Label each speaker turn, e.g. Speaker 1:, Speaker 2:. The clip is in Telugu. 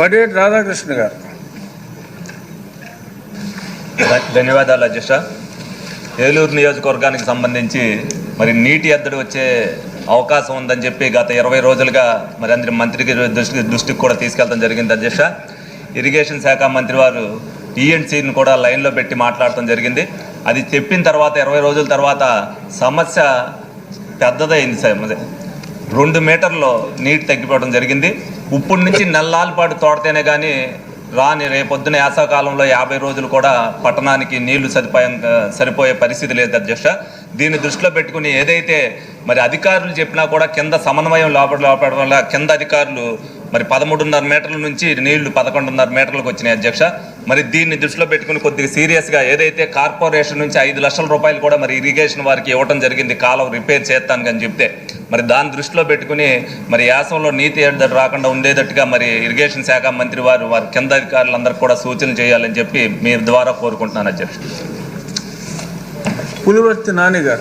Speaker 1: బడేటి రాధాకృష్ణ గారు.
Speaker 2: ధన్యవాదాలు అధ్యక్ష. ఏలూరు నియోజకవర్గానికి సంబంధించి మరి నీటి ఎద్దడి వచ్చే అవకాశం ఉందని చెప్పి గత 20 రోజులుగా మరి అందరి మంత్రికి దృష్టికి కూడా తీసుకెళ్తాం జరిగింది అధ్యక్ష. ఇరిగేషన్ శాఖ మంత్రి వారు టీఎన్సీని కూడా లైన్లో పెట్టి మాట్లాడటం జరిగింది. అది చెప్పిన తర్వాత 20 రోజుల తర్వాత సమస్య పెద్దదైంది సార్. 2 మీటర్లు నీటి తగ్గిపోవడం జరిగింది. ఇప్పటి నుంచి నెలల పాటు తోడితేనే కానీ రాని రేపొద్దున యాసకాలంలో 50 రోజులు కూడా పట్టణానికి నీళ్లు సరిపోయే పరిస్థితి లేదు అధ్యక్ష. దీన్ని దృష్టిలో పెట్టుకుని ఏదైతే మరి అధికారులు చెప్పినా కూడా కింద సమన్వయం లోపడడం వల్ల కింద అధికారులు మరి 13.5 మీటర్ల నుంచి నీళ్లు 11.5 మీటర్లకు వచ్చినాయి అధ్యక్ష. మరి దీన్ని దృష్టిలో పెట్టుకుని కొద్దిగా సీరియస్గా ఏదైతే కార్పొరేషన్ నుంచి 5 లక్షల రూపాయలు కూడా మరి ఇరిగేషన్ వారికి ఇవ్వడం జరిగింది కాలువ రిపేర్ చేస్తాను అని చెప్తే, మరి దాన్ని దృష్టిలో పెట్టుకుని మరి యాసంలో నీటి ఎద్దడి రాకుండా ఉండేటట్టుగా మరి ఇరిగేషన్ శాఖ మంత్రి వారి కింద అధికారులందరికీ కూడా సూచనలు చేయాలని చెప్పి మీ ద్వారా కోరుకుంటున్నాను అధ్యక్ష.
Speaker 1: పులివర్తి నాని గారు.